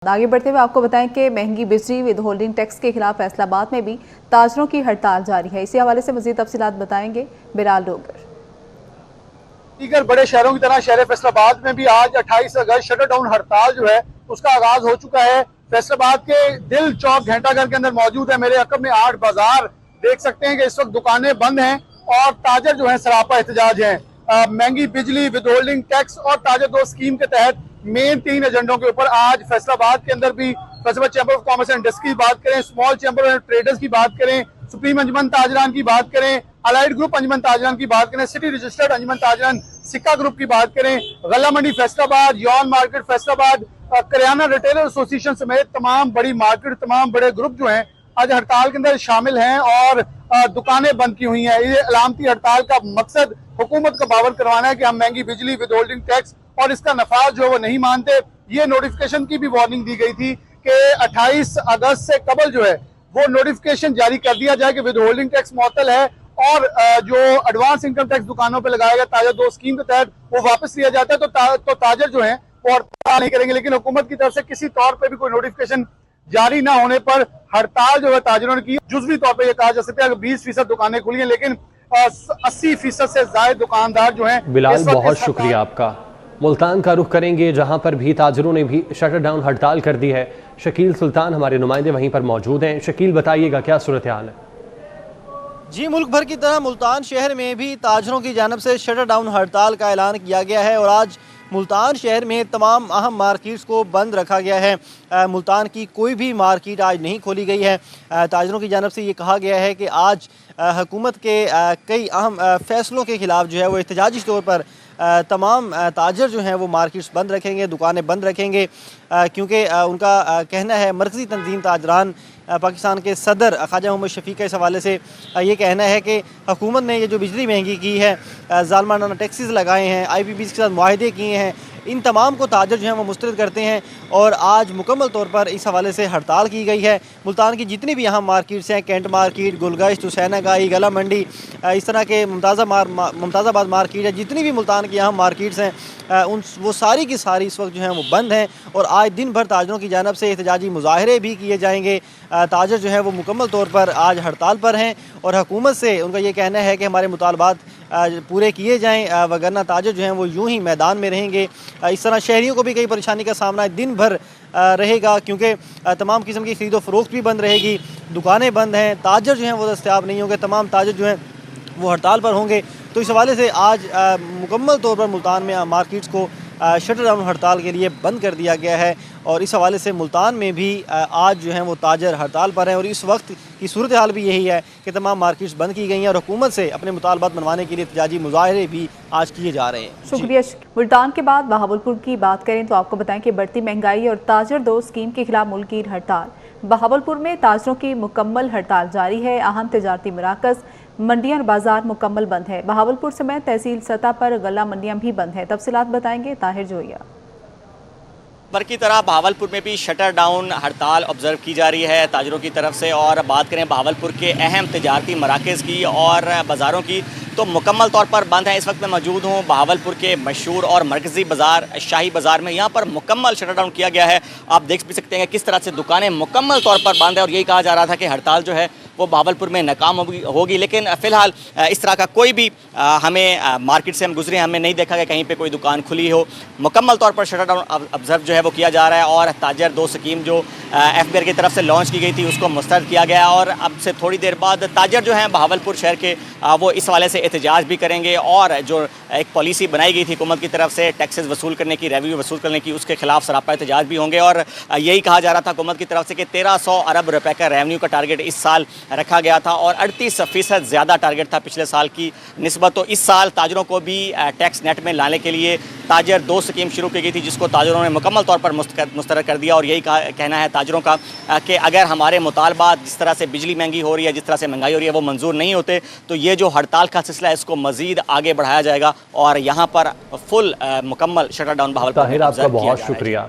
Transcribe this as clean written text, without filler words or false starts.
आगे बढ़ते हुए आपको बताएं कि महंगी बिजली विद होल्डिंग टैक्स के खिलाफ फैसलाबाद में भी ताजरों की हड़ताल जारी है। इसी हवाले से मजीद तफसीलात बताएंगे बिलाल डोगर। दीगर बड़े शहरों की तरह शहर फैसलाबाद में भी आज 28 अगस्त शटर डाउन हड़ताल जो है उसका आगाज हो चुका है। फैसलाबाद के दिल चौक घंटाघर के अंदर मौजूद है। मेरे अकब में 8 बाजार देख सकते हैं कि इस वक्त दुकानें बंद हैं और ताजर जो है सरापा एहतजाज है। महंगी बिजली विद होल्डिंग टैक्स और ताजर दो स्कीम के तहत मेन 3 एजेंडों के ऊपर आज फैसलाबाद के अंदर भी Faisalabad chamber of commerce and industry की बात करें, स्मॉल चैंबर ऑफ ट्रेडर्स की बात करें, सुप्रीम अंजुमन ताजरान की बात करें, अलाइड ग्रुप अंजुमन ताजरान की बात करें, सिटी रजिस्टर्ड अंजुमन ताजरान सिक्का ग्रुप की बात करें, गला मंडी फैसलाबाद, यौन market Faisalabad, kirana retailer association समेत तमाम बड़ी मार्केट, तमाम बड़े ग्रुप जो हैं आज हड़ताल के अंदर शामिल हैं और दुकानें बंद की हुई हैं। ये अलामती हड़ताल का मकसद हुकूमत को बावर करवाना है कि हम महंगी बिजली विद होल्डिंग टैक्स और इसका नफाज जो है वो नहीं मानते। ये नोटिफिकेशन की भी वार्निंग दी गई थी कि 28 अगस्त से कबल जो है वो नोटिफिकेशन जारी कर दिया जाए कि विद होल्डिंग टैक्स मुअत्तल है और जो एडवांस इनकम टैक्स दुकानों पे लगाया गया ताजर दो स्कीम के तहत वो वापस लिया जाता है तो ताजर जो है वो हड़ताल नहीं करेंगे। लेकिन हुकूमत की तरफ से किसी तौर पर भी कोई नोटिफिकेशन जारी ना होने पर हड़ताल जो है ताजरों ने की। जुजवी तौर पर यह कहा जा सकता है कि 20% दुकानें खुली हैं लेकिन 80% से ज्यादा दुकानदार जो हैं। बिलाल बहुत शुक्रिया आपका। मुल्तान का रुख करेंगे जहां पर भी ताजरों ने भी शटर डाउन हड़ताल कर दी है। शकील सुल्तान हमारे नुमाइंदे वहीं पर मौजूद हैं। शकील बताइएगा क्या सूरत हाल है? जी, मुल्क भर की तरह मुल्तान शहर में भी ताजरों की जानिब से शटर डाउन हड़ताल का ऐलान किया गया है और आज मुल्तान शहर में तमाम अहम मार्केट्स को बंद रखा गया है। मुल्तान की कोई भी मार्केट आज नहीं खोली गई है। ताजरों की जानिब से ये कहा गया है कि आज हुकूमत के कई अहम फैसलों के ख़िलाफ़ जो है वो एहतजाजी तौर पर तमाम ताजर जो हैं वो मार्केट्स बंद रखेंगे, दुकानें बंद रखेंगे, क्योंकि उनका कहना है मरकज़ी तंजीम ताजरान पाकिस्तान के सदर ख्वाजा मोहम्मद शफीक का इस हवाले से ये कहना है कि हुकूमत ने ये जो बिजली महंगी की है, ज़ालमाना टैक्सेस लगाए हैं, IPPs के साथ मुआहदे किए हैं, इन तमाम को ताजर जो हैं वो मुस्तरद करते हैं और आज मुकम्मल तौर पर इस हवाले से हड़ताल की गई है। मुल्तान की जितनी भी यहाँ मार्केट्स हैं, कैंट मार्केट, गुलगश्त, हुसैनागाही, गला मंडी, इस तरह के मुमताज़ाबाद मार्केट है, जितनी भी मुल्तान की यहाँ मार्केट्स हैं वो सारी की सारी इस वक्त जो हैं वो बंद हैं और आज दिन भर ताजरों की जानिब से एहतजाजी मुजाहरे भी किए जाएंगे। ताजर जो है वो मुकम्मल तौर पर आज हड़ताल पर हैं और हुकूमत से उनका ये कहना है कि हमारे मुतालबात पूरे किए जाएँ, वगरना ताजर जो हैं वो यूँ ही मैदान में रहेंगे। इस तरह शहरियों को भी कई परेशानी का सामना दिन भर रहेगा क्योंकि तमाम किस्म की खरीदो फरोख्त भी बंद रहेगी, दुकानें बंद हैं, ताजर जो हैं वो दस्तयाब नहीं होंगे, तमाम ताजर जो हैं वो हड़ताल पर होंगे। तो इस हवाले से आज मुकम्मल तौर पर मुल्तान में मार्केट्स को शटर डाउन हड़ताल के लिए बंद कर दिया गया है और इस हवाले से मुल्तान में भी आज जो हैं वो ताजर हड़ताल पर हैं और इस वक्त की सूरत हाल भी यही है कि तमाम मार्केट्स बंद की गई हैं और हुकूमत से अपने मुतालबात मनवाने के लिए एहतजाजी मुजाहरे भी आज किए जा रहे हैं। शुक्रिया। मुल्तान के बाद बहावलपुर की बात करें तो आपको बताएं कि बढ़ती महंगाई और ताजर दो स्कीम के खिलाफ मुल्क की हड़ताल। बहावलपुर में ताजरों की मुकम्मल हड़ताल जारी है। अहम तजारती मराकज़, मंडियां और बाजार मुकम्मल बंद है। बहावलपुर समेत तहसील सतह पर गला मंडियां भी बंद है। तफसीलात बताएंगे ताहिर जोया। पर की तरह बहावलपुर में भी शटर डाउन हड़ताल ऑब्जर्व की जा रही है ताजरों की तरफ से। और बात करें बहावलपुर के अहम तजारती मराकज़ की और बाज़ारों की तो मुकम्मल तौर पर बंद है। इस वक्त मैं मौजूद हूँ बहावलपुर के मशहूर और मरकज़ी बाज़ार शाही बाज़ार में। यहाँ पर मुकम्मल शटर डाउन किया गया है। आप देख भी सकते हैं किस तरह से दुकानें मुकम्मल तौर पर बंद है और यही कहा जा रहा था कि हड़ताल जो है वो बहावलपुर में नाकाम होगी लेकिन फ़िलहाल इस तरह का कोई भी हमें मार्केट से हम गुजरे हमने नहीं देखा कि कहीं पे कोई दुकान खुली हो। मुकम्मल तौर पर शटर डाउन ऑब्जर्व जो है वो किया जा रहा है और ताजर दो स्कीम जो FBR की तरफ से लॉन्च की गई थी उसको मुस्तरद किया गया और अब से थोड़ी देर बाद ताजर जो हैं बहावलपुर शहर के वो इस हवाले से एहतजाज भी करेंगे और जो एक पॉलिसी बनाई गई थी हुकूमत की तरफ से टैक्सेस वसूल करने की, रेवेन्यू वसूल करने की, उसके खिलाफ सरापा एहतजाज भी होंगे। और यही कहा जा रहा था हुकूमत की तरफ से कि 1300 अरब रुपए का रेवेन्यू का टारगेट इस साल रखा गया था और 38% ज़्यादा टारगेट था पिछले साल की निस्बत। तो इस साल ताजरों को भी टैक्स नेट में लाने के लिए ताजर दो स्कीम शुरू की गई थी जिसको ताजरों ने मुकम्मल तौर पर मुस्तरद कर दिया और यही कहना है ताजरों का कि अगर हमारे मुतालबात जिस तरह से बिजली महंगी हो रही है, जिस तरह से महंगाई हो रही है वो मंजूर नहीं होते तो ये जो हड़ताल का सिलसिला है इसको मज़ीद आगे बढ़ाया जाएगा और यहाँ पर फुल मुकम्मल शटर डाउन बहावलपुर। आपका बहुत शुक्रिया।